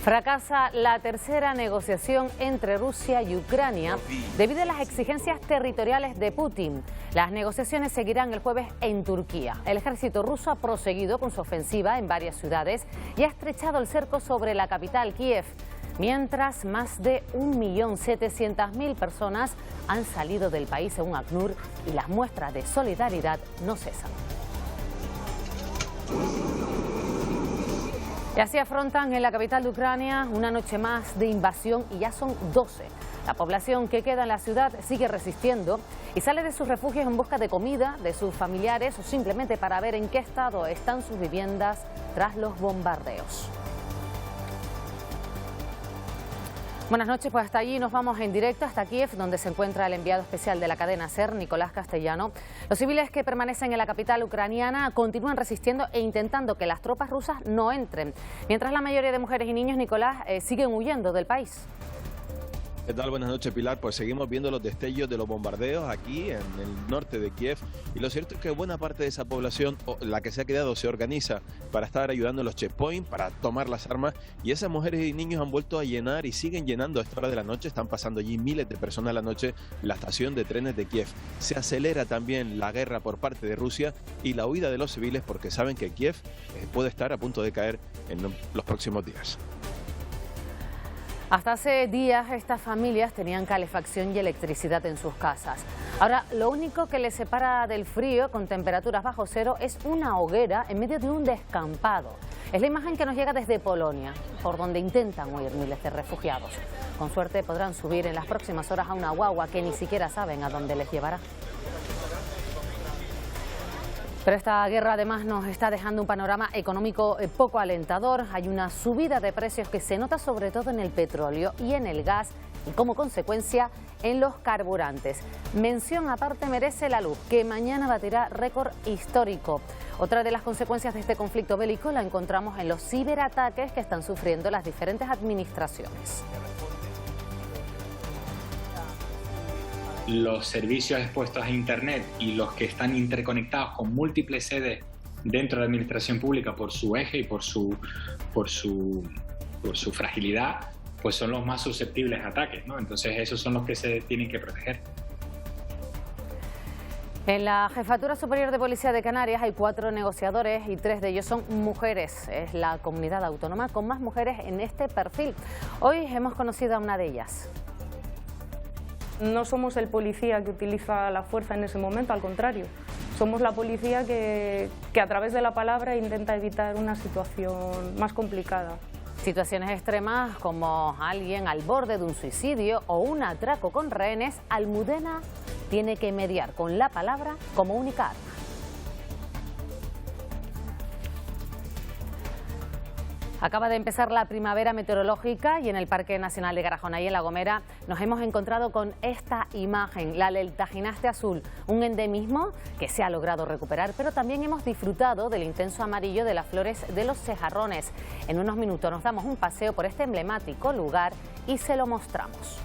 Fracasa la tercera negociación entre Rusia y Ucrania debido a las exigencias territoriales de Putin. Las negociaciones seguirán el jueves en Turquía. El ejército ruso ha proseguido con su ofensiva en varias ciudades y ha estrechado el cerco sobre la capital, Kiev, mientras más de 1.700.000 personas han salido del país según ACNUR y las muestras de solidaridad no cesan. Y así afrontan en la capital de Ucrania una noche más de invasión y ya son 12. La población que queda en la ciudad sigue resistiendo y sale de sus refugios en busca de comida, de sus familiares o simplemente para ver en qué estado están sus viviendas tras los bombardeos. Buenas noches, pues hasta allí nos vamos en directo, hasta Kiev, donde se encuentra el enviado especial de la cadena SER, Nicolás Castellano. Los civiles que permanecen en la capital ucraniana continúan resistiendo e intentando que las tropas rusas no entren, mientras la mayoría de mujeres y niños, Nicolás, siguen huyendo del país. ¿Qué tal? Buenas noches, Pilar. Pues seguimos viendo los destellos de los bombardeos aquí en el norte de Kiev y lo cierto es que buena parte de esa población, la que se ha quedado, se organiza para estar ayudando en los checkpoints, para tomar las armas, y esas mujeres y niños han vuelto a llenar y siguen llenando a esta hora de la noche. Están pasando allí miles de personas a la noche la estación de trenes de Kiev. Se acelera también la guerra por parte de Rusia y la huida de los civiles porque saben que Kiev puede estar a punto de caer en los próximos días. Hasta hace días estas familias tenían calefacción y electricidad en sus casas. Ahora lo único que les separa del frío con temperaturas bajo cero es una hoguera en medio de un descampado. Es la imagen que nos llega desde Polonia, por donde intentan huir miles de refugiados. Con suerte podrán subir en las próximas horas a una guagua que ni siquiera saben a dónde les llevará. Pero esta guerra además nos está dejando un panorama económico poco alentador. Hay una subida de precios que se nota sobre todo en el petróleo y en el gas y como consecuencia en los carburantes. Mención aparte merece la luz, que mañana batirá récord histórico. Otra de las consecuencias de este conflicto bélico la encontramos en los ciberataques que están sufriendo las diferentes administraciones. Los servicios expuestos a Internet y los que están interconectados con múltiples sedes dentro de la administración pública por su eje y por su fragilidad, pues son los más susceptibles a ataques, ¿no? Entonces esos son los que se tienen que proteger. En la Jefatura Superior de Policía de Canarias hay 4 negociadores y 3 de ellos son mujeres. Es la comunidad autónoma con más mujeres en este perfil. Hoy hemos conocido a una de ellas. No somos el policía que utiliza la fuerza en ese momento, al contrario. Somos la policía que a través de la palabra intenta evitar una situación más complicada. Situaciones extremas como alguien al borde de un suicidio o un atraco con rehenes, Almudena tiene que mediar con la palabra como única arma. Acaba de empezar la primavera meteorológica y en el Parque Nacional de Garajona y en La Gomera nos hemos encontrado con esta imagen, la del tajinaste azul, un endemismo que se ha logrado recuperar, pero también hemos disfrutado del intenso amarillo de las flores de los cejarrones. En unos minutos nos damos un paseo por este emblemático lugar y se lo mostramos.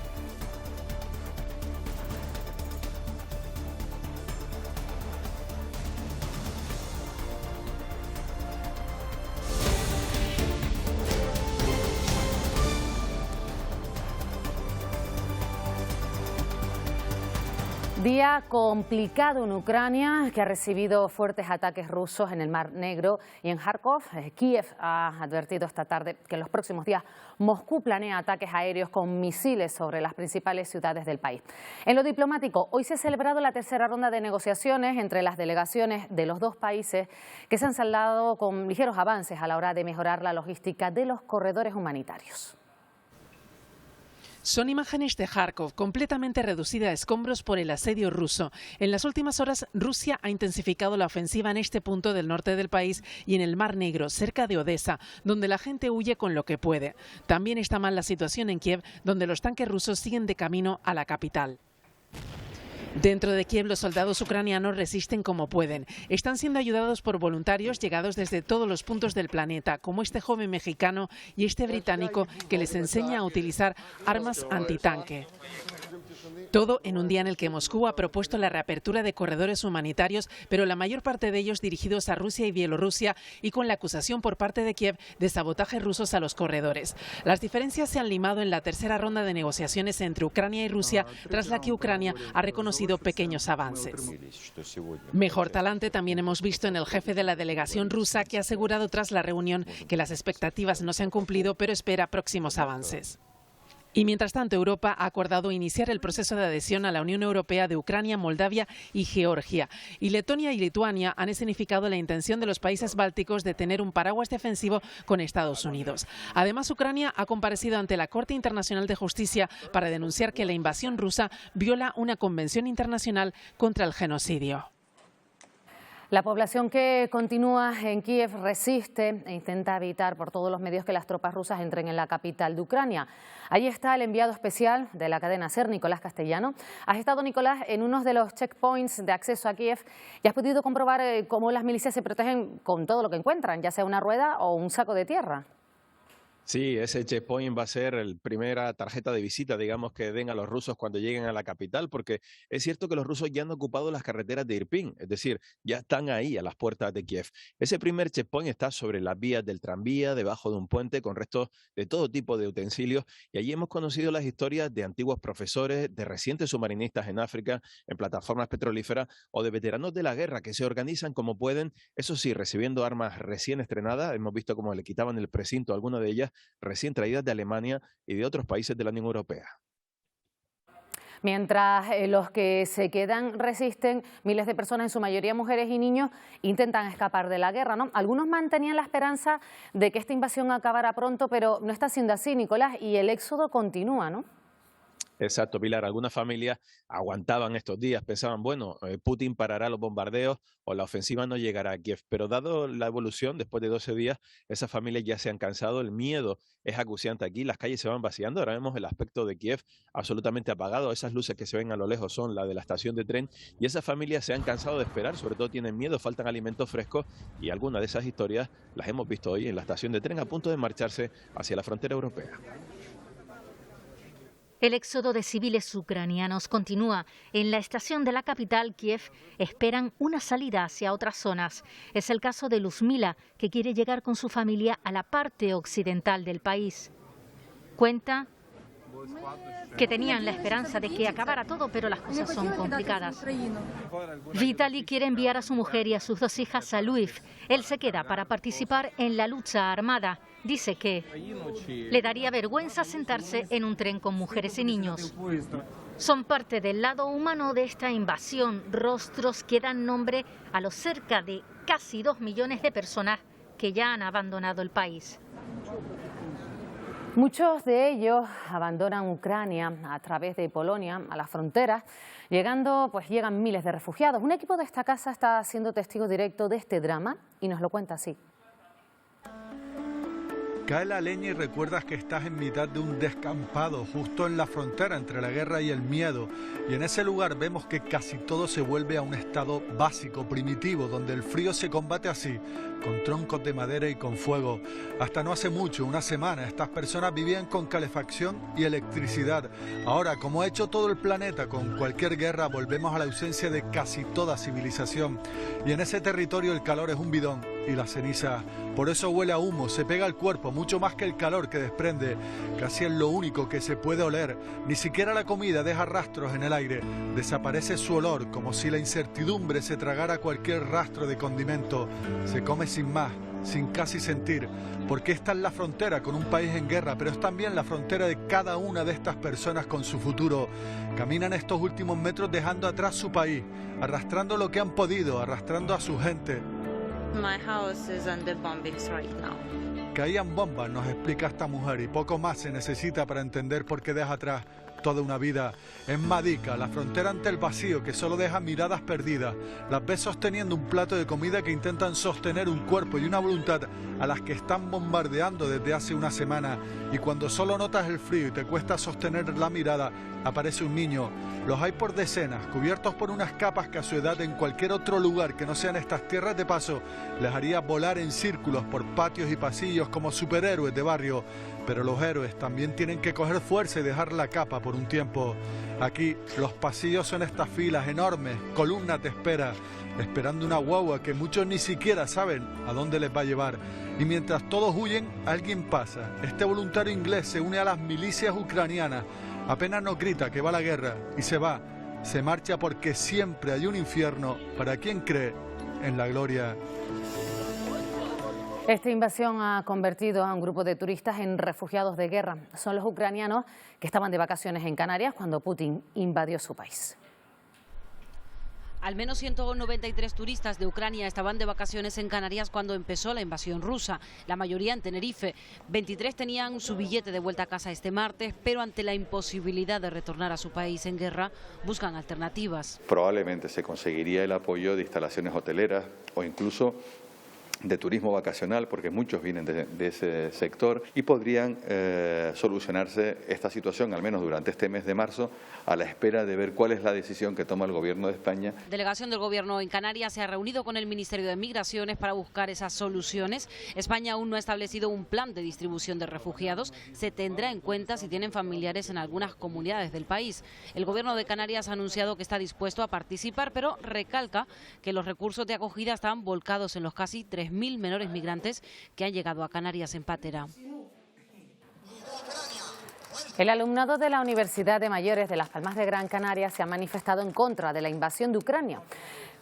Día complicado en Ucrania, que ha recibido fuertes ataques rusos en el Mar Negro y en Kharkov. Kiev ha advertido esta tarde que en los próximos días Moscú planea ataques aéreos con misiles sobre las principales ciudades del país. En lo diplomático, hoy se ha celebrado la tercera ronda de negociaciones entre las delegaciones de los dos países que se han saldado con ligeros avances a la hora de mejorar la logística de los corredores humanitarios. Son imágenes de Kharkov, completamente reducida a escombros por el asedio ruso. En las últimas horas, Rusia ha intensificado la ofensiva en este punto del norte del país y en el Mar Negro, cerca de Odessa, donde la gente huye con lo que puede. También está mal la situación en Kiev, donde los tanques rusos siguen de camino a la capital. Dentro de Kiev, los soldados ucranianos resisten como pueden. Están siendo ayudados por voluntarios llegados desde todos los puntos del planeta, como este joven mexicano y este británico que les enseña a utilizar armas antitanque. Todo en un día en el que Moscú ha propuesto la reapertura de corredores humanitarios, pero la mayor parte de ellos dirigidos a Rusia y Bielorrusia, y con la acusación por parte de Kiev de sabotajes rusos a los corredores. Las diferencias se han limado en la tercera ronda de negociaciones entre Ucrania y Rusia, tras la que Ucrania ha reconocido pequeños avances. Mejor talante también hemos visto en el jefe de la delegación rusa, que ha asegurado tras la reunión que las expectativas no se han cumplido, pero espera próximos avances. Y mientras tanto, Europa ha acordado iniciar el proceso de adhesión a la Unión Europea de Ucrania, Moldavia y Georgia. Y Letonia y Lituania han escenificado la intención de los países bálticos de tener un paraguas defensivo con Estados Unidos. Además, Ucrania ha comparecido ante la Corte Internacional de Justicia para denunciar que la invasión rusa viola una convención internacional contra el genocidio. La población que continúa en Kiev resiste e intenta evitar por todos los medios que las tropas rusas entren en la capital de Ucrania. Allí está el enviado especial de la cadena SER, Nicolás Castellano. Has estado, Nicolás, en uno de los checkpoints de acceso a Kiev y has podido comprobar cómo las milicias se protegen con todo lo que encuentran, ya sea una rueda o un saco de tierra. Sí, ese checkpoint va a ser la primera tarjeta de visita, digamos, que den a los rusos cuando lleguen a la capital, porque es cierto que los rusos ya han ocupado las carreteras de Irpin, es decir, ya están ahí a las puertas de Kiev. Ese primer checkpoint está sobre las vías del tranvía, debajo de un puente, con restos de todo tipo de utensilios, y allí hemos conocido las historias de antiguos profesores, de recientes submarinistas en África, en plataformas petrolíferas, o de veteranos de la guerra que se organizan como pueden, eso sí, recibiendo armas recién estrenadas. Hemos visto cómo le quitaban el precinto a alguna de ellas, recién traídas de Alemania y de otros países de la Unión Europea. Mientras los que se quedan resisten, miles de personas, en su mayoría mujeres y niños, intentan escapar de la guerra, ¿no? Algunos mantenían la esperanza de que esta invasión acabara pronto, pero no está siendo así, Nicolás, y el éxodo continúa, ¿no? Exacto, Pilar. Algunas familias aguantaban estos días, pensaban, bueno, Putin parará los bombardeos o la ofensiva no llegará a Kiev. Pero dado la evolución, después de 12 días, esas familias ya se han cansado, el miedo es acuciante aquí, las calles se van vaciando. Ahora vemos el aspecto de Kiev absolutamente apagado. Esas luces que se ven a lo lejos son la de la estación de tren y esas familias se han cansado de esperar, sobre todo tienen miedo, faltan alimentos frescos y algunas de esas historias las hemos visto hoy en la estación de tren a punto de marcharse hacia la frontera europea. El éxodo de civiles ucranianos continúa. En la estación de la capital, Kiev, esperan una salida hacia otras zonas. Es el caso de Luzmila, que quiere llegar con su familia a la parte occidental del país. Cuenta que tenían la esperanza de que acabara todo, pero las cosas son complicadas. Vitaly quiere enviar a su mujer y a sus 2 hijas a Lviv. Él se queda para participar en la lucha armada. Dice que le daría vergüenza sentarse en un tren con mujeres y niños. Son parte del lado humano de esta invasión, rostros que dan nombre a los cerca de casi 2 millones de personas que ya han abandonado el país. Muchos de ellos abandonan Ucrania a través de Polonia, a las fronteras. Llegan miles de refugiados. Un equipo de esta casa está siendo testigo directo de este drama y nos lo cuenta así. Cae la leña y recuerdas que estás en mitad de un descampado, justo en la frontera entre la guerra y el miedo. Y en ese lugar vemos que casi todo se vuelve a un estado básico, primitivo, donde el frío se combate así, con troncos de madera y con fuego. Hasta no hace mucho, una semana, estas personas vivían con calefacción y electricidad. Ahora, como ha hecho todo el planeta con cualquier guerra, volvemos a la ausencia de casi toda civilización. Y en ese territorio el calor es un bidón y la ceniza, por eso huele a humo, se pega al cuerpo, mucho más que el calor que desprende. Casi es lo único que se puede oler. Ni siquiera la comida deja rastros en el aire. Desaparece su olor, como si la incertidumbre se tragara cualquier rastro de condimento. Se come sin más, sin casi sentir, porque esta es la frontera con un país en guerra, pero es también la frontera de cada una de estas personas con su futuro. Caminan estos últimos metros dejando atrás su país, arrastrando lo que han podido, arrastrando a su gente. My house is under bombings right now. Caían bombas, nos explica esta mujer, y poco más se necesita para entender por qué deja atrás toda una vida. En Madica, la frontera ante el vacío que solo deja miradas perdidas. Las ves sosteniendo un plato de comida que intentan sostener un cuerpo y una voluntad a las que están bombardeando desde hace una semana. Y cuando solo notas el frío y te cuesta sostener la mirada, aparece un niño. Los hay por decenas, cubiertos por unas capas que a su edad en cualquier otro lugar que no sean estas tierras de paso les haría volar en círculos por patios y pasillos como superhéroes de barrio. Pero los héroes también tienen que coger fuerza y dejar la capa por un tiempo. Aquí los pasillos son estas filas enormes, columnas de espera, esperando una guagua que muchos ni siquiera saben a dónde les va a llevar. Y mientras todos huyen, alguien pasa. Este voluntario inglés se une a las milicias ucranianas. Apenas nos grita que va a la guerra y se va. Se marcha porque siempre hay un infierno para quien cree en la gloria. Esta invasión ha convertido a un grupo de turistas en refugiados de guerra. Son los ucranianos que estaban de vacaciones en Canarias cuando Putin invadió su país. Al menos 193 turistas de Ucrania estaban de vacaciones en Canarias cuando empezó la invasión rusa, la mayoría en Tenerife. 23 tenían su billete de vuelta a casa este martes, pero ante la imposibilidad de retornar a su país en guerra, buscan alternativas. Probablemente se conseguiría el apoyo de instalaciones hoteleras o incluso de turismo vacacional, porque muchos vienen de ese sector, y podrían solucionarse esta situación, al menos durante este mes de marzo, a la espera de ver cuál es la decisión que toma el Gobierno de España. La delegación del Gobierno en Canarias se ha reunido con el Ministerio de Migraciones para buscar esas soluciones. España aún no ha establecido un plan de distribución de refugiados. Se tendrá en cuenta si tienen familiares en algunas comunidades del país. El Gobierno de Canarias ha anunciado que está dispuesto a participar, pero recalca que los recursos de acogida están volcados en los casi 3.000 menores migrantes que han llegado a Canarias en patera. El alumnado de la Universidad de Mayores de Las Palmas de Gran Canaria se ha manifestado en contra de la invasión de Ucrania.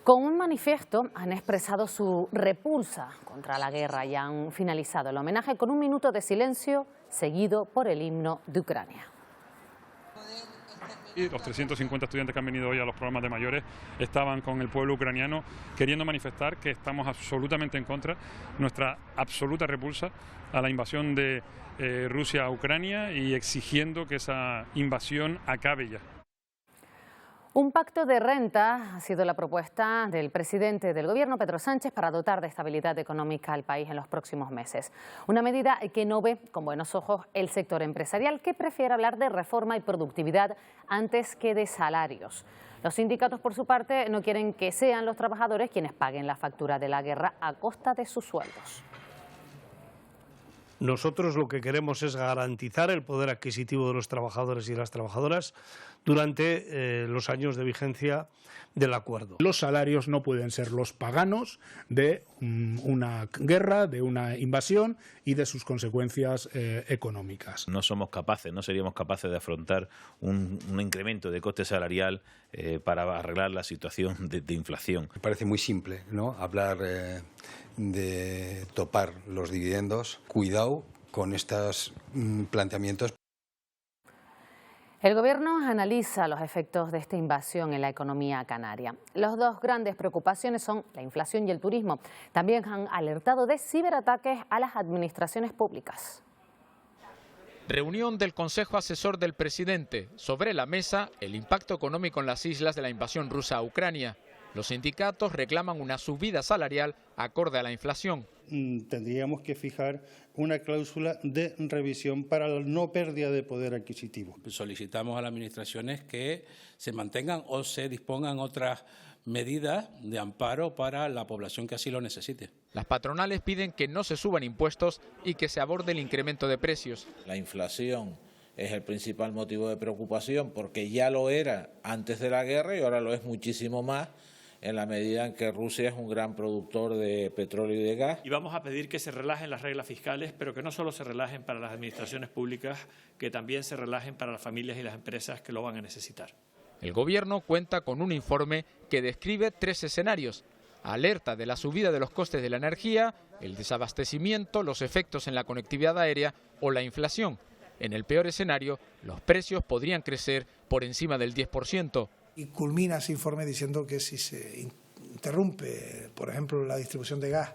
Con un manifiesto han expresado su repulsa contra la guerra y han finalizado el homenaje con un minuto de silencio seguido por el himno de Ucrania. Y los 350 estudiantes que han venido hoy a los programas de mayores estaban con el pueblo ucraniano queriendo manifestar que estamos absolutamente en contra, nuestra absoluta repulsa a la invasión de Rusia a Ucrania y exigiendo que esa invasión acabe ya. Un pacto de renta ha sido la propuesta del presidente del Gobierno, Pedro Sánchez, para dotar de estabilidad económica al país en los próximos meses. Una medida que no ve con buenos ojos el sector empresarial, que prefiere hablar de reforma y productividad antes que de salarios. Los sindicatos, por su parte, no quieren que sean los trabajadores quienes paguen la factura de la guerra a costa de sus sueldos. Nosotros lo que queremos es garantizar el poder adquisitivo de los trabajadores y las trabajadoras durante los años de vigencia del acuerdo. Los salarios no pueden ser los paganos de una guerra, de una invasión y de sus consecuencias económicas. No somos capaces, no seríamos capaces de afrontar un incremento de coste salarial para arreglar la situación de inflación. Me parece muy simple, ¿no?, hablar de topar los dividendos. Cuidado con estos planteamientos. El Gobierno analiza los efectos de esta invasión en la economía canaria. Las dos grandes preocupaciones son la inflación y el turismo. También han alertado de ciberataques a las administraciones públicas. Reunión del Consejo Asesor del Presidente. Sobre la mesa, el impacto económico en las islas de la invasión rusa a Ucrania. Los sindicatos reclaman una subida salarial acorde a la inflación. Tendríamos que fijar una cláusula de revisión para la no pérdida de poder adquisitivo. Solicitamos a las administraciones que se mantengan o se dispongan otras medidas de amparo para la población que así lo necesite. Las patronales piden que no se suban impuestos y que se aborde el incremento de precios. La inflación es el principal motivo de preocupación porque ya lo era antes de la guerra y ahora lo es muchísimo más, en la medida en que Rusia es un gran productor de petróleo y de gas. Y vamos a pedir que se relajen las reglas fiscales, pero que no solo se relajen para las administraciones públicas, que también se relajen para las familias y las empresas que lo van a necesitar. El Gobierno cuenta con un informe que describe 3 escenarios. Alerta de la subida de los costes de la energía, el desabastecimiento, los efectos en la conectividad aérea o la inflación. En el peor escenario, los precios podrían crecer por encima del 10%. Y culmina ese informe diciendo que si se interrumpe, por ejemplo, la distribución de gas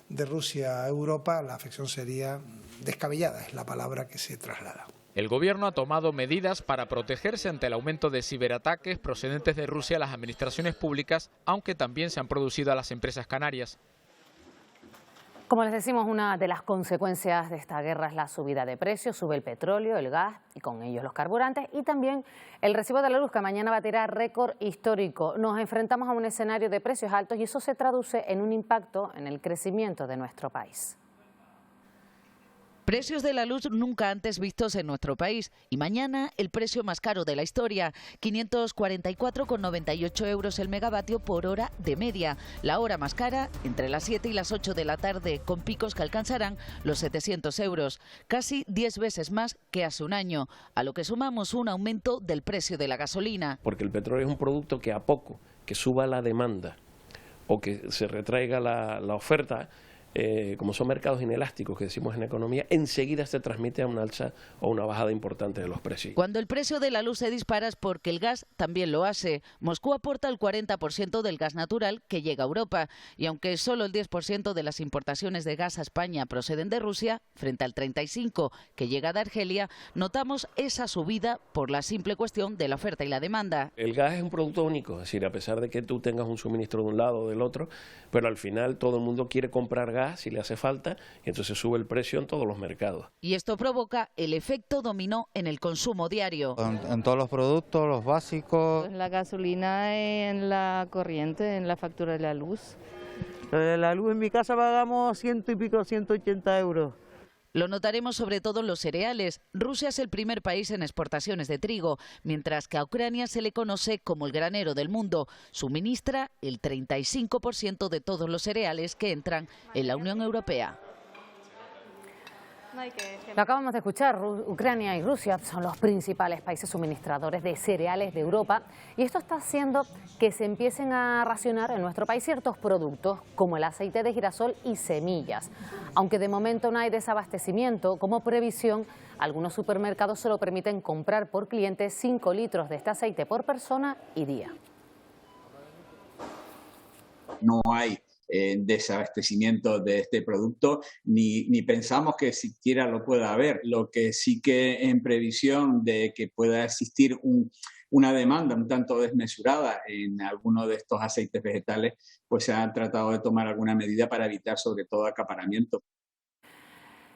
de Rusia a Europa, la afección sería descabellada, es la palabra que se traslada. El Gobierno ha tomado medidas para protegerse ante el aumento de ciberataques procedentes de Rusia a las administraciones públicas, aunque también se han producido a las empresas canarias. Como les decimos, una de las consecuencias de esta guerra es la subida de precios. Sube el petróleo, el gas y con ellos los carburantes y también el recibo de la luz, que mañana batirá récord histórico. Nos enfrentamos a un escenario de precios altos y eso se traduce en un impacto en el crecimiento de nuestro país. Precios de la luz nunca antes vistos en nuestro país y mañana el precio más caro de la historia, 544,98 euros el megavatio por hora de media. La hora más cara entre las 7 y las 8 de la tarde, con picos que alcanzarán los 700 euros, casi 10 veces más que hace un año, a lo que sumamos un aumento del precio de la gasolina. Porque el petróleo es un producto que a poco que suba la demanda o que se retraiga la oferta, como son mercados inelásticos que decimos en economía, enseguida se transmite a una alza o una bajada importante de los precios. Cuando el precio de la luz se dispara es porque el gas también lo hace. Moscú aporta el 40% del gas natural que llega a Europa y aunque solo el 10% de las importaciones de gas a España proceden de Rusia, frente al 35% que llega de Argelia, notamos esa subida por la simple cuestión de la oferta y la demanda. El gas es un producto único, es decir, a pesar de que tú tengas un suministro de un lado o del otro, pero al final todo el mundo quiere comprar gas si le hace falta y entonces sube el precio en todos los mercados. Y esto provoca el efecto dominó en el consumo diario. En todos los productos, los básicos. La gasolina, en la corriente, en la factura de la luz. La luz en mi casa pagamos 100 y pico, 180 euros. Lo notaremos sobre todo en los cereales. Rusia es el primer país en exportaciones de trigo, mientras que a Ucrania se le conoce como el granero del mundo. Suministra el 35% de todos los cereales que entran en la Unión Europea. Lo acabamos de escuchar, Ucrania y Rusia son los principales países suministradores de cereales de Europa y esto está haciendo que se empiecen a racionar en nuestro país ciertos productos como el aceite de girasol y semillas. Aunque de momento no hay desabastecimiento, como previsión, algunos supermercados solo permiten comprar por cliente 5 litros de este aceite por persona y día. No hay desabastecimiento de este producto, ni pensamos que siquiera lo pueda haber. Lo que sí que en previsión de que pueda existir una demanda un tanto desmesurada en alguno de estos aceites vegetales, pues se ha tratado de tomar alguna medida para evitar sobre todo acaparamiento.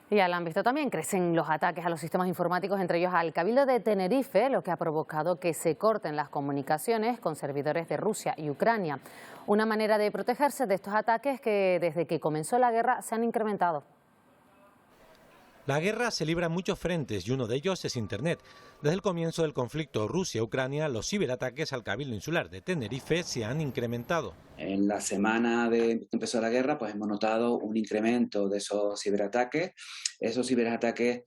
Ya lo han visto también, crecen los ataques a los sistemas informáticos, entre ellos al Cabildo de Tenerife, lo que ha provocado que se corten las comunicaciones con servidores de Rusia y Ucrania. Una manera de protegerse de estos ataques que desde que comenzó la guerra se han incrementado. La guerra se libra en muchos frentes y uno de ellos es Internet. Desde el comienzo del conflicto Rusia-Ucrania, los ciberataques al Cabildo Insular de Tenerife se han incrementado. En la semana de que empezó la guerra, pues hemos notado un incremento de esos ciberataques. Esos ciberataques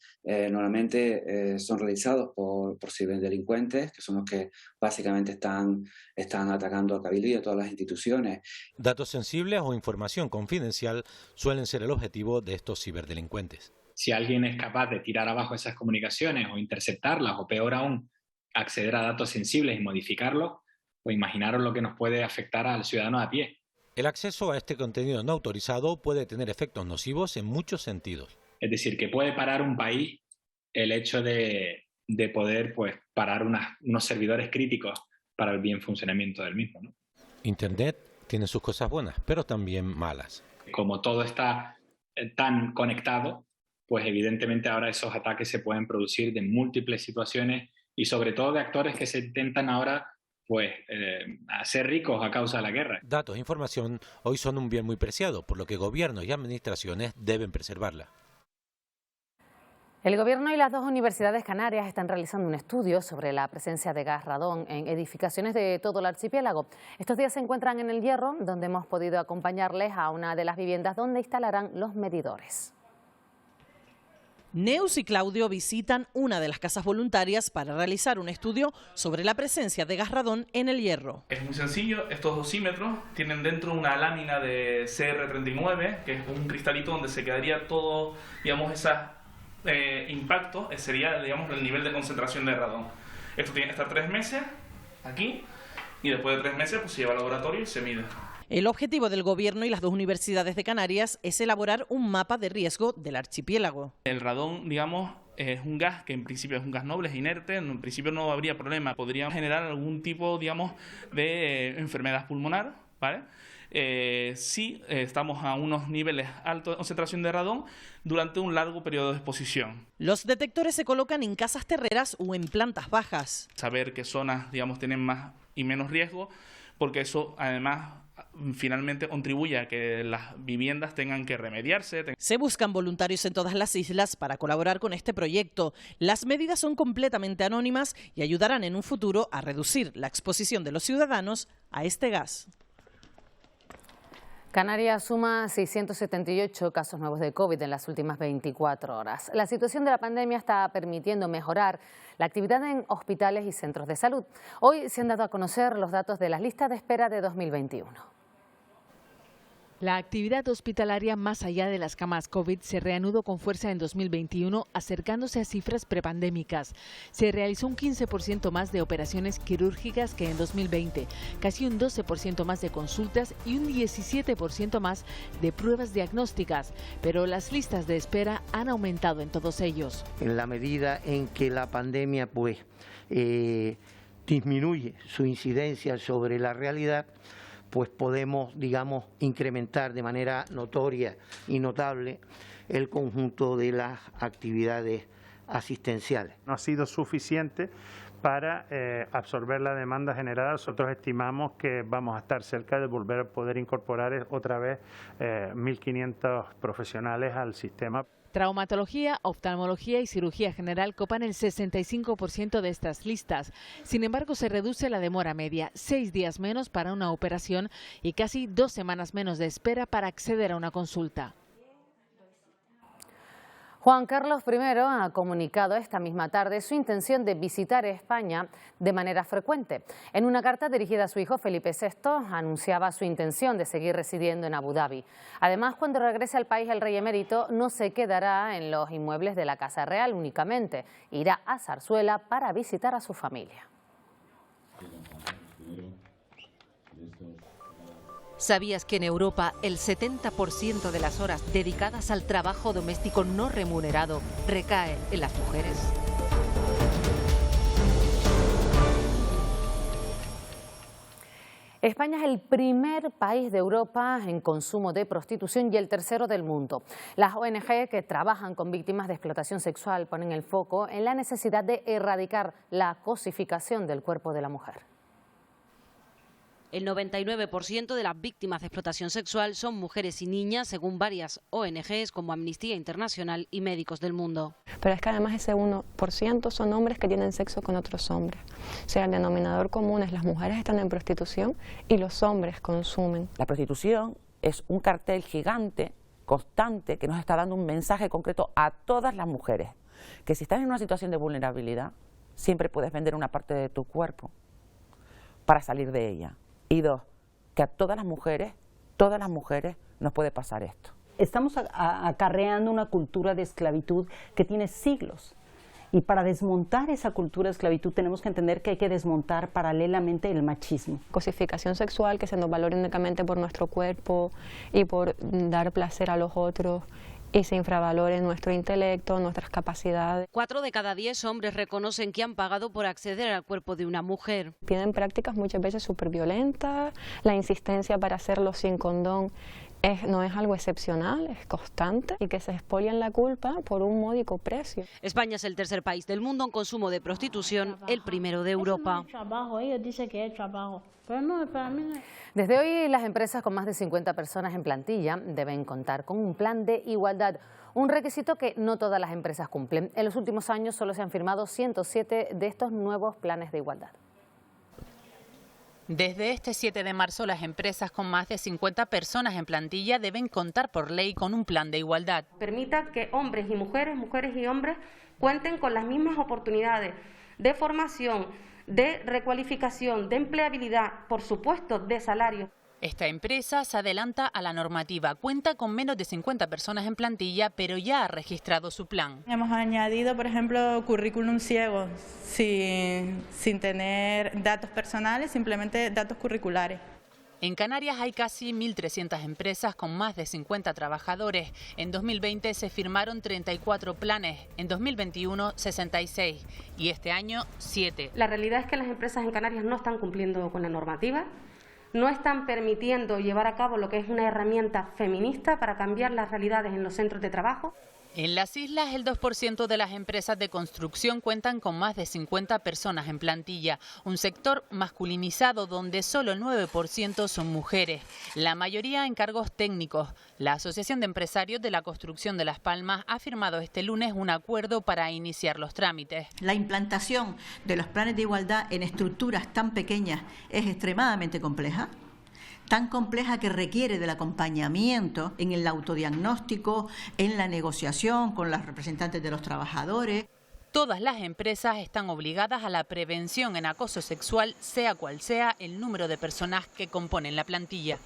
normalmente son realizados por ciberdelincuentes, que son los que básicamente están atacando a Cabildo y a todas las instituciones. Datos sensibles o información confidencial suelen ser el objetivo de estos ciberdelincuentes. Si alguien es capaz de tirar abajo esas comunicaciones o interceptarlas o peor aún, acceder a datos sensibles y modificarlos, pues imaginaros lo que nos puede afectar al ciudadano a pie. El acceso a este contenido no autorizado puede tener efectos nocivos en muchos sentidos. Es decir, que puede parar un país el hecho de poder pues, parar unos servidores críticos para el bien funcionamiento del mismo, ¿no? Internet tiene sus cosas buenas, pero también malas. Como todo está tan conectado, pues evidentemente ahora esos ataques se pueden producir de múltiples situaciones y sobre todo de actores que se intentan ahora pues hacer ricos a causa de la guerra. Datos e información hoy son un bien muy preciado, por lo que gobiernos y administraciones deben preservarla. El Gobierno y las dos universidades canarias están realizando un estudio sobre la presencia de gas radón en edificaciones de todo el archipiélago. Estos días se encuentran en El Hierro, donde hemos podido acompañarles a una de las viviendas donde instalarán los medidores. Neus y Claudio visitan una de las casas voluntarias para realizar un estudio sobre la presencia de gas radón en El Hierro. Es muy sencillo, estos dosímetros tienen dentro una lámina de CR39, que es un cristalito donde se quedaría todo, digamos, ese impacto, sería, digamos, el nivel de concentración de radón. Esto tiene que estar 3 meses aquí y después de 3 meses pues se lleva al laboratorio y se mide. El objetivo del Gobierno y las dos universidades de Canarias es elaborar un mapa de riesgo del archipiélago. El radón, digamos, es un gas que en principio es un gas noble, es inerte, en principio no habría problema. Podría generar algún tipo, digamos, de enfermedad pulmonar, ¿vale? Si estamos a unos niveles altos de concentración de radón durante un largo periodo de exposición. Los detectores se colocan en casas terreras o en plantas bajas. Saber qué zonas, digamos, tienen más y menos riesgo, porque eso además finalmente contribuye a que las viviendas tengan que remediarse. Se buscan voluntarios en todas las islas para colaborar con este proyecto. Las medidas son completamente anónimas y ayudarán en un futuro a reducir la exposición de los ciudadanos a este gas. Canarias suma 678 casos nuevos de COVID en las últimas 24 horas. La situación de la pandemia está permitiendo mejorar la actividad en hospitales y centros de salud. Hoy se han dado a conocer los datos de las listas de espera de 2021. La actividad hospitalaria más allá de las camas COVID se reanudó con fuerza en 2021, acercándose a cifras prepandémicas. Se realizó un 15% más de operaciones quirúrgicas que en 2020, casi un 12% más de consultas y un 17% más de pruebas diagnósticas, pero las listas de espera han aumentado en todos ellos. En la medida en que la pandemia disminuye su incidencia sobre la realidad, pues podemos, digamos, incrementar de manera notoria y notable el conjunto de las actividades asistenciales. No ha sido suficiente para absorber la demanda generada. Nosotros estimamos que vamos a estar cerca de volver a poder incorporar otra vez 1.500 profesionales al sistema. Traumatología, oftalmología y cirugía general copan el 65% de estas listas. Sin embargo, se reduce la demora media, 6 días menos para una operación y casi 2 semanas menos de espera para acceder a una consulta. Juan Carlos I ha comunicado esta misma tarde su intención de visitar España de manera frecuente. En una carta dirigida a su hijo Felipe VI anunciaba su intención de seguir residiendo en Abu Dhabi. Además, cuando regrese al país el rey emérito no se quedará en los inmuebles de la Casa Real únicamente, irá a Zarzuela para visitar a su familia. ¿Sabías que en Europa el 70% de las horas dedicadas al trabajo doméstico no remunerado recae en las mujeres? España es el primer país de Europa en consumo de prostitución y el tercero del mundo. Las ONG que trabajan con víctimas de explotación sexual ponen el foco en la necesidad de erradicar la cosificación del cuerpo de la mujer. El 99% de las víctimas de explotación sexual son mujeres y niñas, según varias ONGs como Amnistía Internacional y Médicos del Mundo. Pero es que además ese 1% son hombres que tienen sexo con otros hombres. O sea, el denominador común es las mujeres están en prostitución y los hombres consumen. La prostitución es un cartel gigante, constante, que nos está dando un mensaje concreto a todas las mujeres, que si estás en una situación de vulnerabilidad, siempre puedes vender una parte de tu cuerpo para salir de ella. Y 2, que a todas las mujeres nos puede pasar esto. Estamos acarreando una cultura de esclavitud que tiene siglos. Y para desmontar esa cultura de esclavitud tenemos que entender que hay que desmontar paralelamente el machismo. Cosificación sexual, que se nos valora únicamente por nuestro cuerpo y por dar placer a los otros. Y se infravalore nuestro intelecto, nuestras capacidades. 4 de cada 10 hombres reconocen que han pagado por acceder al cuerpo de una mujer. Tienen prácticas muchas veces súper violentas, la insistencia para hacerlo sin condón no es algo excepcional, es constante y que se expolian la culpa por un módico precio. España es el tercer país del mundo en consumo de prostitución, el primero de Europa. Ellos dicen que es trabajo, pero no, para mí no. Desde hoy, las empresas con más de 50 personas en plantilla deben contar con un plan de igualdad, un requisito que no todas las empresas cumplen. En los últimos años solo se han firmado 107 de estos nuevos planes de igualdad. Desde este 7 de marzo, las empresas con más de 50 personas en plantilla deben contar por ley con un plan de igualdad. Permita que hombres y mujeres, mujeres y hombres cuenten con las mismas oportunidades de formación, de recualificación, de empleabilidad, por supuesto, de salario. Esta empresa se adelanta a la normativa, cuenta con menos de 50 personas en plantilla, pero ya ha registrado su plan. Hemos añadido, por ejemplo, currículum ciego, sin tener datos personales, simplemente datos curriculares. En Canarias hay casi 1.300 empresas con más de 50 trabajadores. En 2020 se firmaron 34 planes, en 2021 66 y este año 7. La realidad es que las empresas en Canarias no están cumpliendo con la normativa. No están permitiendo llevar a cabo lo que es una herramienta feminista para cambiar las realidades en los centros de trabajo. En las islas, el 2% de las empresas de construcción cuentan con más de 50 personas en plantilla, un sector masculinizado donde solo el 9% son mujeres, la mayoría en cargos técnicos. La Asociación de Empresarios de la Construcción de Las Palmas ha firmado este lunes un acuerdo para iniciar los trámites. La implantación de los planes de igualdad en estructuras tan pequeñas es extremadamente compleja. Tan compleja que requiere del acompañamiento en el autodiagnóstico, en la negociación con los representantes de los trabajadores. Todas las empresas están obligadas a la prevención en acoso sexual, sea cual sea el número de personas que componen la plantilla.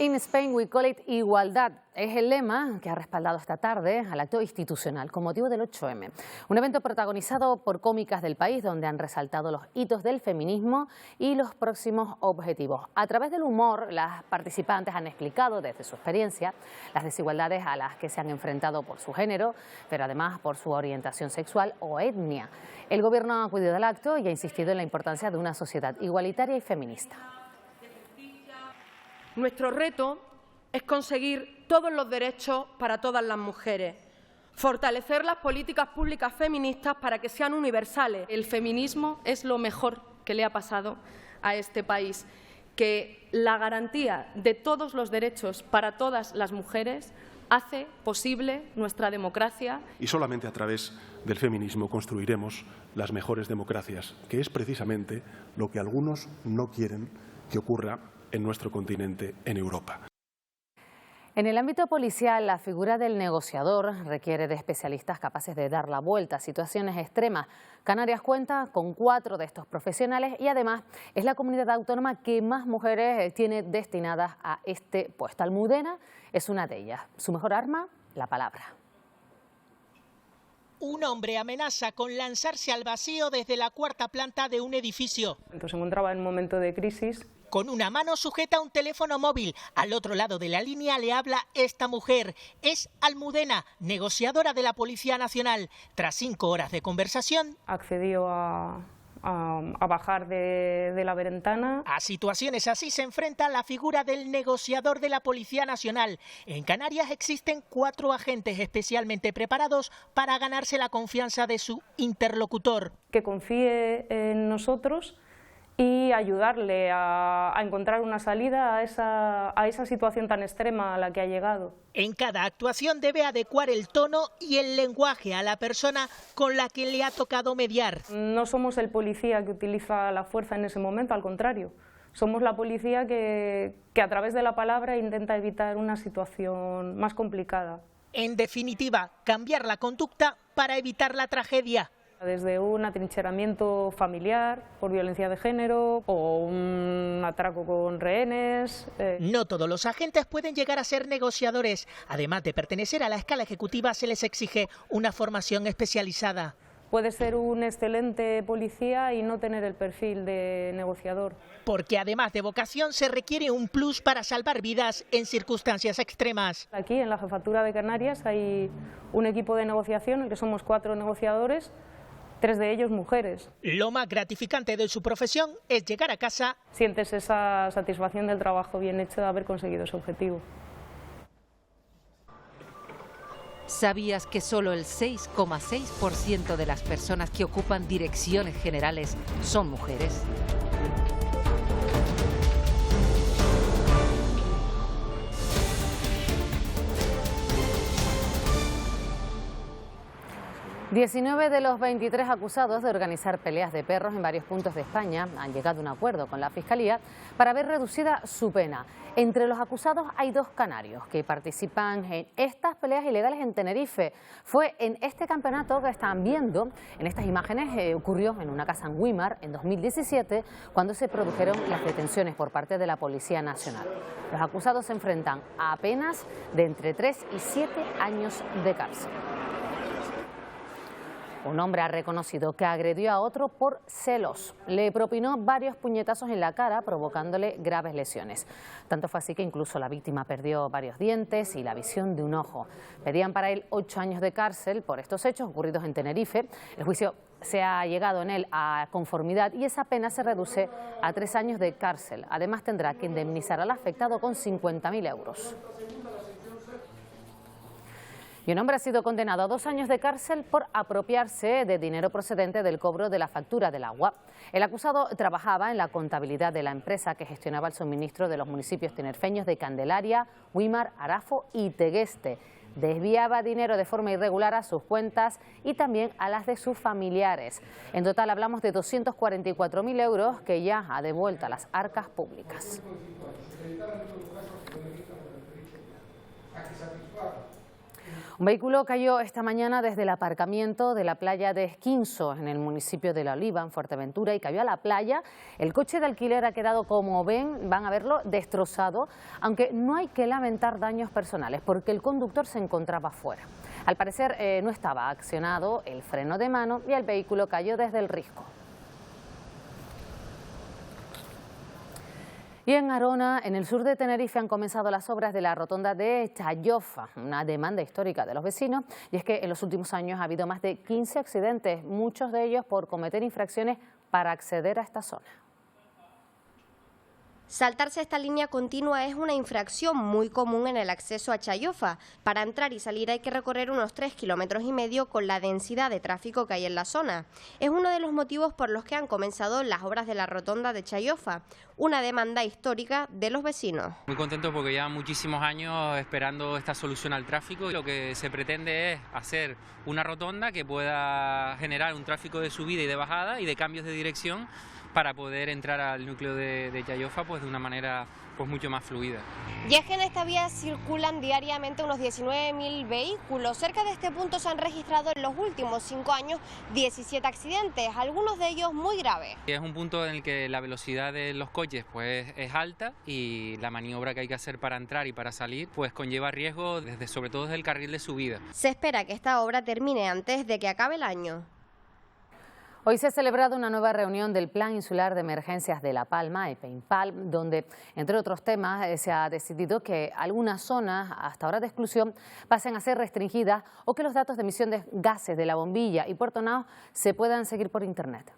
In Spain we call it igualdad. Es el lema que ha respaldado esta tarde al acto institucional con motivo del 8M. Un evento protagonizado por cómicas del país donde han resaltado los hitos del feminismo y los próximos objetivos. A través del humor, las participantes han explicado desde su experiencia las desigualdades a las que se han enfrentado por su género, pero además por su orientación sexual o etnia. El gobierno ha acudido al acto y ha insistido en la importancia de una sociedad igualitaria y feminista. Nuestro reto es conseguir todos los derechos para todas las mujeres, fortalecer las políticas públicas feministas para que sean universales. El feminismo es lo mejor que le ha pasado a este país, que la garantía de todos los derechos para todas las mujeres hace posible nuestra democracia. Y solamente a través del feminismo construiremos las mejores democracias, que es precisamente lo que algunos no quieren que ocurra en nuestro continente, en Europa. En el ámbito policial, la figura del negociador requiere de especialistas capaces de dar la vuelta a situaciones extremas. Canarias cuenta con 4 de estos profesionales y además es la comunidad autónoma que más mujeres tiene destinadas a este puesto. Almudena es una de ellas. Su mejor arma, la palabra. Un hombre amenaza con lanzarse al vacío desde la 4ª planta de un edificio. Se encontraba en un momento de crisis. Con una mano sujeta un teléfono móvil. Al otro lado de la línea le habla esta mujer. Es Almudena, negociadora de la Policía Nacional. Tras 5 horas de conversación, accedió a bajar de la ventana. A situaciones así se enfrenta la figura del negociador de la Policía Nacional. En Canarias existen 4 agentes especialmente preparados para ganarse la confianza de su interlocutor. Que confíe en nosotros y ayudarle a encontrar una salida a esa situación tan extrema a la que ha llegado. En cada actuación debe adecuar el tono y el lenguaje a la persona con la que le ha tocado mediar. No somos el policía que utiliza la fuerza en ese momento, al contrario. Somos la policía que a través de la palabra intenta evitar una situación más complicada. En definitiva, cambiar la conducta para evitar la tragedia. Desde un atrincheramiento familiar por violencia de género o un atraco con rehenes. No todos los agentes pueden llegar a ser negociadores. Además de pertenecer a la escala ejecutiva, se les exige una formación especializada. Puede ser un excelente policía y no tener el perfil de negociador. Porque además de vocación se requiere un plus para salvar vidas en circunstancias extremas. Aquí en la Jefatura de Canarias hay un equipo de negociación en el que somos 4 negociadores. 3 de ellos mujeres. Lo más gratificante de su profesión es llegar a casa. Sientes esa satisfacción del trabajo bien hecho de haber conseguido ese objetivo. ¿Sabías que solo el 6,6% de las personas que ocupan direcciones generales son mujeres? ...19 de los 23 acusados de organizar peleas de perros en varios puntos de España han llegado a un acuerdo con la Fiscalía para ver reducida su pena. Entre los acusados hay 2 canarios que participan en estas peleas ilegales en Tenerife. Fue en este campeonato que están viendo, en estas imágenes, ocurrió en una casa en Güímar en 2017, cuando se produjeron las detenciones por parte de la Policía Nacional. Los acusados se enfrentan a penas de entre 3 y 7 años de cárcel. Un hombre ha reconocido que agredió a otro por celos. Le propinó varios puñetazos en la cara, provocándole graves lesiones. Tanto fue así que incluso la víctima perdió varios dientes y la visión de un ojo. Pedían para él 8 años de cárcel por estos hechos ocurridos en Tenerife. El juicio se ha llegado en él a conformidad y esa pena se reduce a 3 años de cárcel. Además tendrá que indemnizar al afectado con 50.000 euros. Y un hombre ha sido condenado a 2 años de cárcel por apropiarse de dinero procedente del cobro de la factura del agua. El acusado trabajaba en la contabilidad de la empresa que gestionaba el suministro de los municipios tinerfeños de Candelaria, Güímar, Arafo y Tegueste. Desviaba dinero de forma irregular a sus cuentas y también a las de sus familiares. En total hablamos de 244.000 euros que ya ha devuelto a las arcas públicas. Un vehículo cayó esta mañana desde el aparcamiento de la playa de Esquinzo, en el municipio de La Oliva, en Fuerteventura, y cayó a la playa. El coche de alquiler ha quedado, como ven, van a verlo, destrozado, aunque no hay que lamentar daños personales, porque el conductor se encontraba fuera. Al parecer no estaba accionado el freno de mano y el vehículo cayó desde el risco. Y en Arona, en el sur de Tenerife, han comenzado las obras de la rotonda de Chayofa, una demanda histórica de los vecinos, y es que en los últimos años ha habido más de 15 accidentes, muchos de ellos por cometer infracciones para acceder a esta zona. Saltarse esta línea continua es una infracción muy común en el acceso a Chayofa. Para entrar y salir hay que recorrer unos 3,5 kilómetros con la densidad de tráfico que hay en la zona. Es uno de los motivos por los que han comenzado las obras de la rotonda de Chayofa, una demanda histórica de los vecinos. Muy contento porque llevan muchísimos años esperando esta solución al tráfico. Lo que se pretende es hacer una rotonda que pueda generar un tráfico de subida y de bajada y de cambios de dirección para poder entrar al núcleo de Chayofa pues de una manera pues mucho más fluida. Y es que en esta vía circulan diariamente unos 19.000 vehículos. Cerca de este punto se han registrado en los últimos 5 años 17 accidentes, algunos de ellos muy graves. Es un punto en el que la velocidad de los coches pues es alta y la maniobra que hay que hacer para entrar y para salir pues conlleva riesgo sobre todo desde el carril de subida. Se espera que esta obra termine antes de que acabe el año. Hoy se ha celebrado una nueva reunión del Plan Insular de Emergencias de La Palma, EPINPAL, donde, entre otros temas, se ha decidido que algunas zonas, hasta ahora de exclusión, pasen a ser restringidas o que los datos de emisión de gases de La Bombilla y Puerto Naos se puedan seguir por Internet.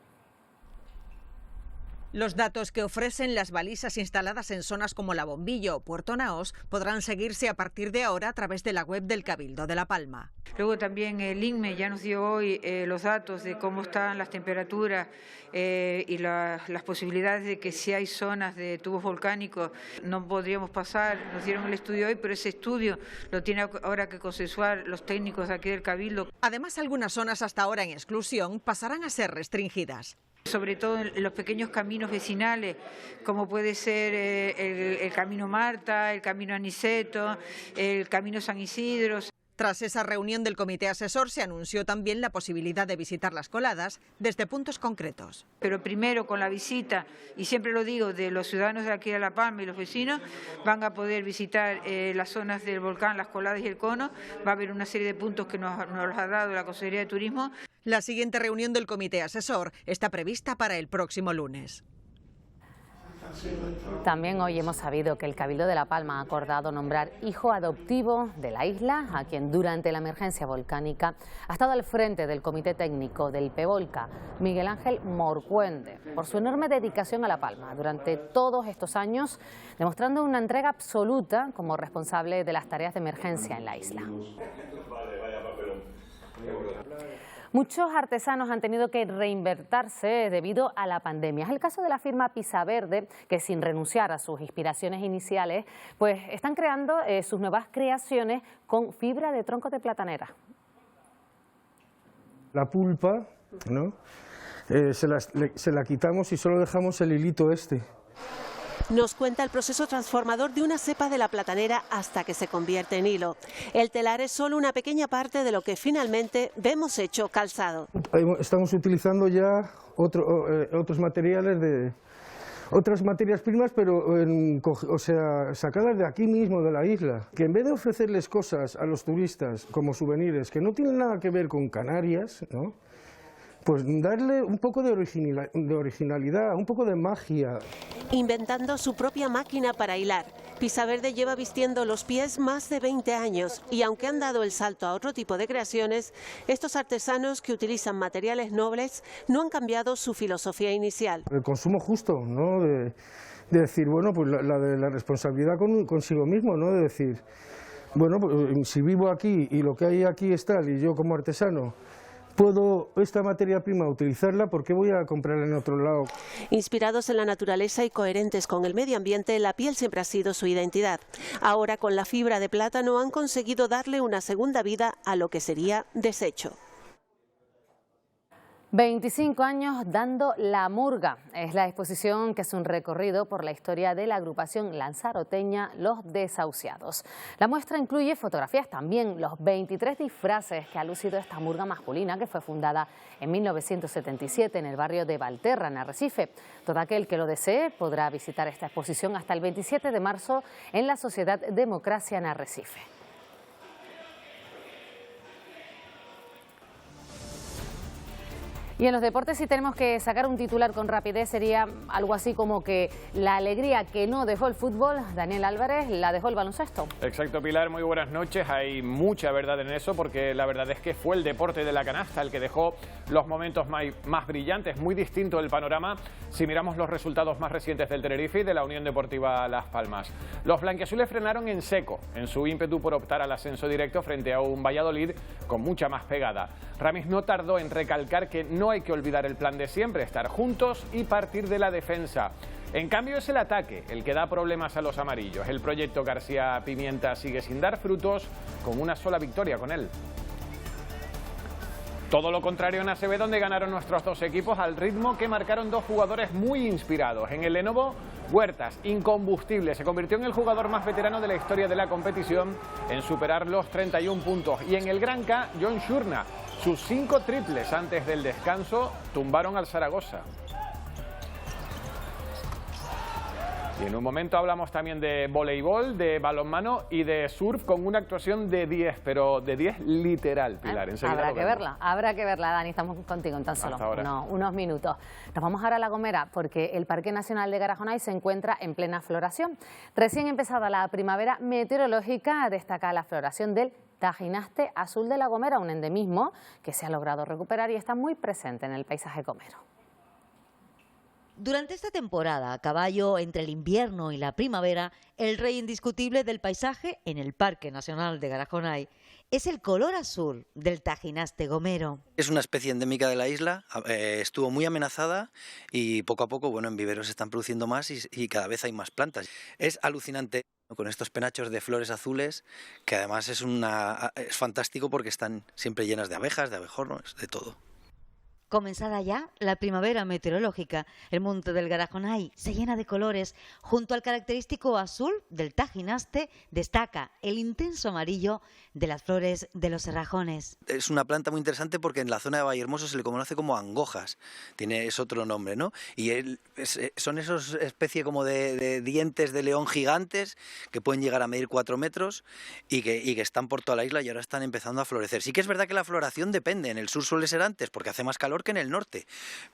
Los datos que ofrecen las balizas instaladas en zonas como La Bombilla o Puerto Naos podrán seguirse a partir de ahora a través de la web del Cabildo de La Palma. Luego también el INME ya nos dio hoy los datos de cómo están las temperaturas y las posibilidades de que si hay zonas de tubos volcánicos no podríamos pasar. Nos dieron el estudio hoy, pero ese estudio lo tiene ahora que consensuar los técnicos de aquí del Cabildo. Además, algunas zonas hasta ahora en exclusión pasarán a ser restringidas. Sobre todo en los pequeños caminos vecinales, como puede ser el Camino Marta, el Camino Aniceto, el Camino San Isidro. Tras esa reunión del comité asesor se anunció también la posibilidad de visitar las coladas desde puntos concretos. Pero primero con la visita, y siempre lo digo, de los ciudadanos de aquí de La Palma y los vecinos, van a poder visitar las zonas del volcán, las coladas y el cono. Va a haber una serie de puntos que nos ha dado la Consejería de Turismo. La siguiente reunión del comité asesor está prevista para el próximo lunes. También hoy hemos sabido que el Cabildo de La Palma ha acordado nombrar hijo adoptivo de la isla, a quien durante la emergencia volcánica ha estado al frente del comité técnico del PEVOLCA, Miguel Ángel Morcuende, por su enorme dedicación a La Palma durante todos estos años, demostrando una entrega absoluta como responsable de las tareas de emergencia en la isla. Muchos artesanos han tenido que reinventarse debido a la pandemia. Es el caso de la firma Pisaverde, que sin renunciar a sus inspiraciones iniciales, pues están creando sus nuevas creaciones con fibra de troncos de platanera. La pulpa, ¿no? Se la quitamos y solo dejamos el hilito este. Nos cuenta el proceso transformador de una cepa de la platanera hasta que se convierte en hilo. El telar es solo una pequeña parte de lo que finalmente vemos hecho calzado. Estamos utilizando ya otros materiales otras materias primas, pero sacadas de aquí mismo, de la isla. Que en vez de ofrecerles cosas a los turistas como souvenirs que no tienen nada que ver con Canarias, ¿no?, pues darle un poco de originalidad, un poco de magia. Inventando su propia máquina para hilar. Pisaverde lleva vistiendo los pies más de 20 años y aunque han dado el salto a otro tipo de creaciones, estos artesanos que utilizan materiales nobles no han cambiado su filosofía inicial. El consumo justo, ¿no?, de decir, bueno, pues la responsabilidad consigo mismo, ¿no?, de decir, bueno, si vivo aquí y lo que hay aquí es tal, y yo como artesano puedo esta materia prima utilizarla, ¿por qué voy a comprarla en otro lado? Inspirados en la naturaleza y coherentes con el medio ambiente, la piel siempre ha sido su identidad. Ahora, con la fibra de plátano, han conseguido darle una segunda vida a lo que sería desecho. 25 años dando la murga. Es la exposición que es un recorrido por la historia de la agrupación lanzaroteña Los Desahuciados. La muestra incluye fotografías, también los 23 disfraces que ha lucido esta murga masculina, que fue fundada en 1977 en el barrio de Valterra, en Arrecife. Todo aquel que lo desee podrá visitar esta exposición hasta el 27 de marzo en la Sociedad Democracia en Arrecife. Y en los deportes, si tenemos que sacar un titular con rapidez, sería algo así como que la alegría que no dejó el fútbol, Daniel Álvarez, la dejó el baloncesto. Exacto, Pilar, muy buenas noches. Hay mucha verdad en eso, porque la verdad es que fue el deporte de la canasta el que dejó los momentos más brillantes. Muy distinto el panorama si miramos los resultados más recientes del Tenerife y de la Unión Deportiva Las Palmas. Los blanquiazules frenaron en seco en su ímpetu por optar al ascenso directo frente a un Valladolid con mucha más pegada. Ramis no tardó en recalcar que no hay que olvidar el plan de siempre, estar juntos y partir de la defensa. En cambio, es el ataque el que da problemas a los amarillos. El proyecto García Pimienta sigue sin dar frutos, con una sola victoria con él. Todo lo contrario en ACB, donde ganaron nuestros dos equipos al ritmo que marcaron dos jugadores muy inspirados. En el Lenovo, Huertas, incombustible, se convirtió en el jugador más veterano de la historia de la competición en superar los 31 puntos. Y en el Gran K, John Shurna, sus 5 triples antes del descanso tumbaron al Zaragoza. Y en un momento hablamos también de voleibol, de balonmano y de surf con una actuación de 10, pero de 10 literal, Pilar. Habrá que verla, Dani, estamos contigo en tan solo unos minutos. Nos vamos ahora a La Gomera, porque el Parque Nacional de Garajonay se encuentra en plena floración. Recién empezada la primavera meteorológica, destaca la floración del tajinaste azul de La Gomera, un endemismo que se ha logrado recuperar y está muy presente en el paisaje gomero. Durante esta temporada, a caballo entre el invierno y la primavera, el rey indiscutible del paisaje en el Parque Nacional de Garajonay es el color azul del tajinaste gomero. Es una especie endémica de la isla, estuvo muy amenazada y poco a poco, bueno, en viveros se están produciendo más y cada vez hay más plantas. Es alucinante con estos penachos de flores azules, que además es fantástico porque están siempre llenas de abejas, de abejorros, de todo. Comenzada ya la primavera meteorológica, el monte del Garajonay se llena de colores. Junto al característico azul del tajinaste destaca el intenso amarillo de las flores de los cerrajones. Es una planta muy interesante porque en la zona de Vallehermoso se le conoce como angojas, es otro nombre, ¿no? Y son esos especie como de dientes de león gigantes que pueden llegar a medir 4 metros y que están por toda la isla y ahora están empezando a florecer. Sí que es verdad que la floración depende, en el sur suele ser antes porque hace más calor que en el norte,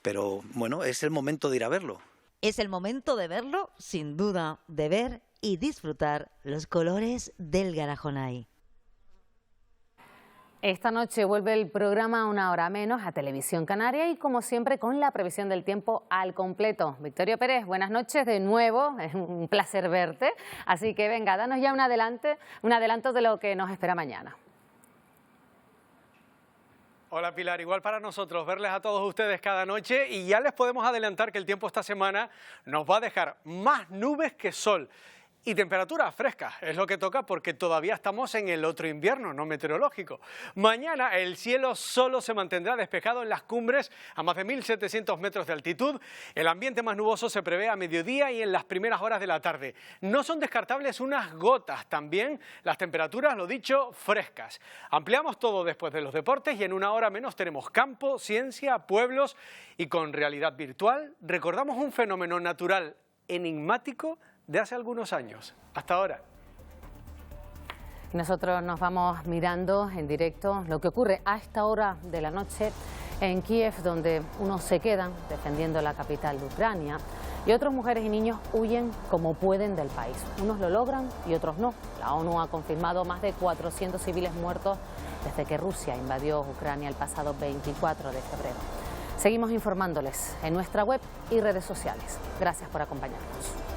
pero bueno, es el momento de ir a verlo. Es el momento de verlo, sin duda, de ver y disfrutar los colores del Garajonay. Esta noche vuelve el programa Una Hora Menos a Televisión Canaria y como siempre con la previsión del tiempo al completo. Victorio Pérez, buenas noches de nuevo, es un placer verte, así que venga, danos ya un adelanto de lo que nos espera mañana. Hola Pilar, igual para nosotros verles a todos ustedes cada noche y ya les podemos adelantar que el tiempo esta semana nos va a dejar más nubes que sol. Y temperaturas frescas, es lo que toca porque todavía estamos en el otro invierno, no meteorológico. Mañana el cielo solo se mantendrá despejado en las cumbres a más de 1.700 metros de altitud. El ambiente más nuboso se prevé a mediodía y en las primeras horas de la tarde. No son descartables unas gotas, también las temperaturas, lo dicho, frescas. Ampliamos todo después de los deportes y en una hora menos tenemos campo, ciencia, pueblos y con realidad virtual recordamos un fenómeno natural enigmático de hace algunos años. Hasta ahora. Nosotros nos vamos mirando en directo lo que ocurre a esta hora de la noche en Kiev, donde unos se quedan defendiendo la capital de Ucrania y otras mujeres y niños huyen como pueden del país. Unos lo logran y otros no. La ONU ha confirmado más de 400 civiles muertos desde que Rusia invadió Ucrania el pasado 24 de febrero. Seguimos informándoles en nuestra web y redes sociales. Gracias por acompañarnos.